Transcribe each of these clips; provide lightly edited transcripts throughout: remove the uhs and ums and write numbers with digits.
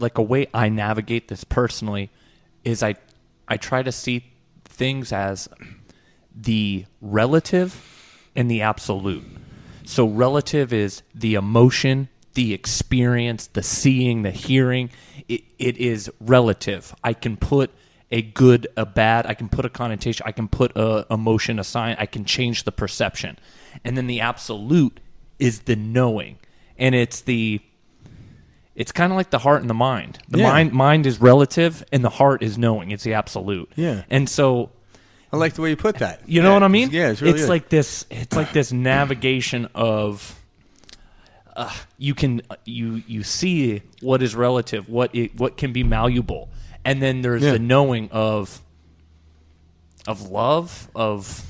like a way I navigate this personally is I try to see things as the relative and the absolute. So relative is the emotion, the experience, the seeing, the hearing. It is relative. I can put a good, a bad, I can put a connotation, I can put a emotion, a sign, I can change the perception. And then the absolute is the knowing. And it's kind of like the heart and the mind. The mind is relative and the heart is knowing. It's the absolute. Yeah. And so I like the way you put that. You know what I mean? Yeah, it's really good. Like this navigation of you see what is relative, what can be malleable, and then there's the knowing of love of.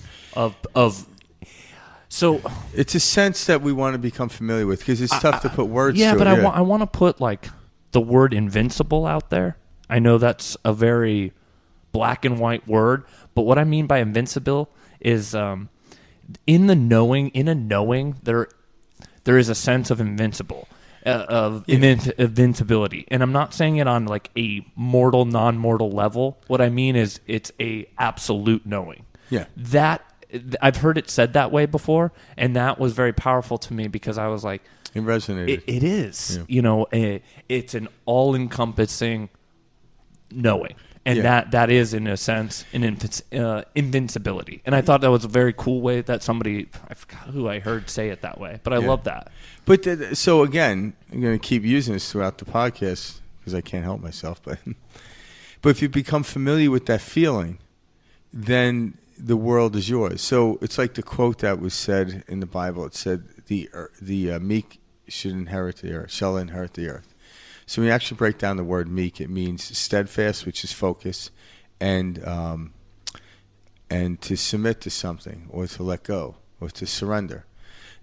So it's a sense that we want to become familiar with because it's tough to put words to. Yeah, but it. I want to put like the word invincible out there. I know that's a very black and white word, but what I mean by invincible is in a knowing there is a sense of invincibility. And I'm not saying it on like a mortal, non-mortal level. What I mean is it's a absolute knowing. Yeah. That I've heard it said that way before, and that was very powerful to me because I was like, it resonated. It is. Yeah. It's an all-encompassing knowing. And that is, in a sense, an invincibility. And I thought that was a very cool way that somebody, I forgot who I heard say it that way, but I love that. But so again, I'm going to keep using this throughout the podcast because I can't help myself. But if you become familiar with that feeling, then the world is yours. So it's like the quote that was said in the Bible. It said, the meek shall inherit the earth. So when you actually break down the word meek, it means steadfast, which is focus, and to submit to something, or to let go, or to surrender.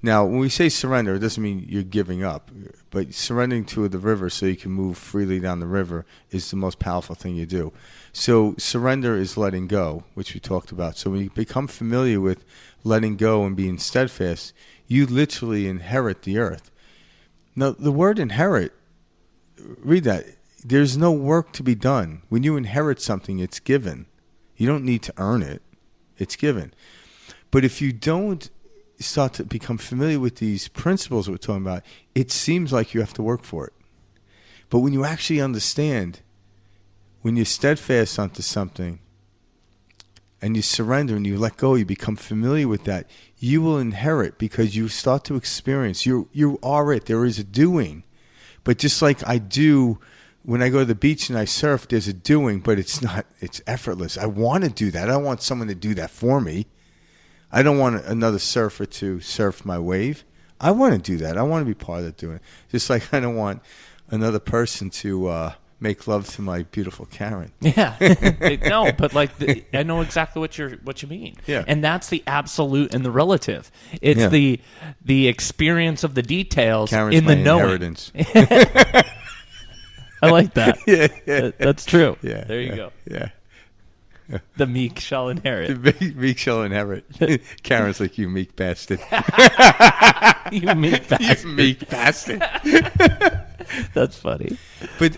Now, when we say surrender, it doesn't mean you're giving up, but surrendering to the river so you can move freely down the river is the most powerful thing you do. So surrender is letting go, which we talked about. So when you become familiar with letting go and being steadfast, you literally inherit the earth. Now, the word inherit, read that. There's no work to be done. When you inherit something, it's given. You don't need to earn it. It's given. But if you don't start to become familiar with these principles we're talking about, it seems like you have to work for it. But when you actually understand, when you're steadfast onto something and you surrender and you let go, you become familiar with that, you will inherit because you start to experience. You are it. There is a doing. But just like I do when I go to the beach and I surf, there's a doing, but it's effortless. I want to do that. I don't want someone to do that for me. I don't want another surfer to surf my wave. I want to do that. I want to be part of that doing. Just like I don't want another person to make love to my beautiful Karen. Yeah. No, but like I know exactly what you mean. Yeah. And that's the absolute and the relative. It's the experience of the details Karen's in the my knowing. Inheritance. I like that. Yeah. That's true. Yeah. There you go. Yeah. The meek shall inherit. The meek shall inherit. Karen's like, you meek bastard. You meek bastard. You meek bastard. That's funny.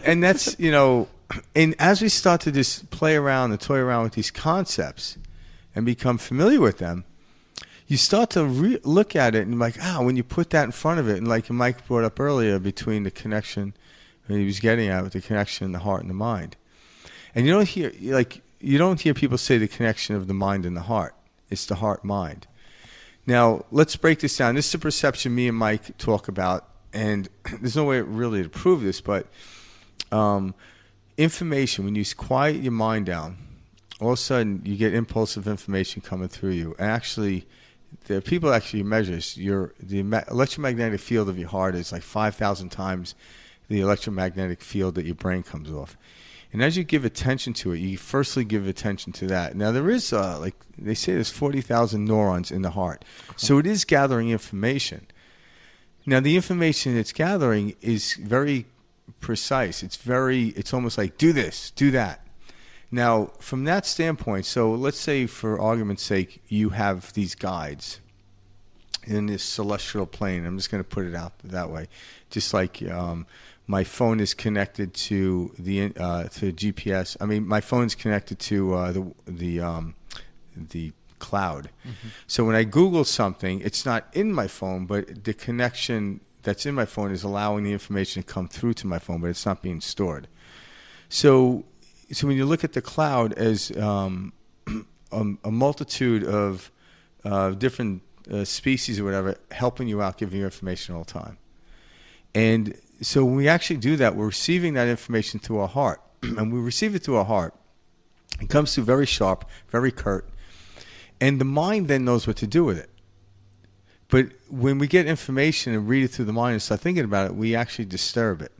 And that's, and as we start to just play around and toy around with these concepts and become familiar with them, you start to look at it and like, when you put that in front of it, and like Mike brought up earlier between the connection that he was getting at with the connection in the heart and the mind. And you don't hear people say the connection of the mind and the heart. It's the heart-mind. Now, let's break this down. This is the perception me and Mike talk about, and there's no way really to prove this, but information, when you quiet your mind down, all of a sudden you get impulsive information coming through you. And actually, the people actually measures the electromagnetic field of your heart is like 5,000 times the electromagnetic field that your brain comes off. And as you give attention to it, you firstly give attention to that. Now, there is, like they say, there's 40,000 neurons in the heart. So it is gathering information. Now, the information it's gathering is very precise. It's almost like, do this, do that. Now, from that standpoint, so let's say for argument's sake, you have these guides in this celestial plane. I'm just going to put it out that way. Just like My phone is connected to to GPS. I mean, my phone's connected to the cloud. Mm-hmm. So when I Google something, it's not in my phone, but the connection that's in my phone is allowing the information to come through to my phone, but it's not being stored. So when you look at the cloud as a multitude of different species or whatever helping you out, giving you information all the time. And so when we actually do that, we're receiving that information through our heart. And we receive it through our heart. It comes through very sharp, very curt. And the mind then knows what to do with it. But when we get information and read it through the mind and start thinking about it, we actually disturb it.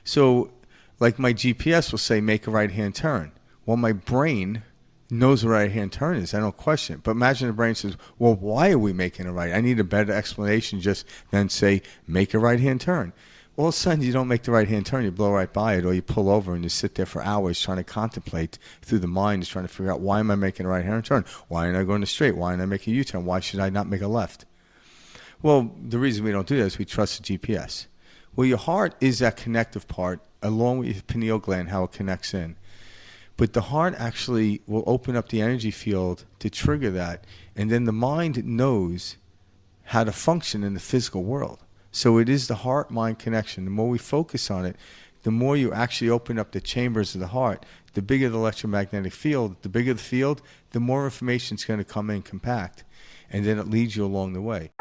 So like my GPS will say, make a right-hand turn. Well, my brain knows what a right-hand turn is. I don't question it. But imagine the brain says, well, why are we making a right? I need a better explanation just than say, make a right-hand turn. All of a sudden, you don't make the right-hand turn. You blow right by it, or you pull over and you sit there for hours trying to contemplate through the mind, just trying to figure out, why am I making a right-hand turn? Why am I going straight? Why am I making a U-turn? Why should I not make a left? Well, the reason we don't do that is we trust the GPS. Well, your heart is that connective part, along with your pineal gland, how it connects in. But the heart actually will open up the energy field to trigger that, and then the mind knows how to function in the physical world. So it is the heart-mind connection. The more we focus on it, the more you actually open up the chambers of the heart, the bigger the electromagnetic field, the bigger the field, the more information is going to come in compact, and then it leads you along the way.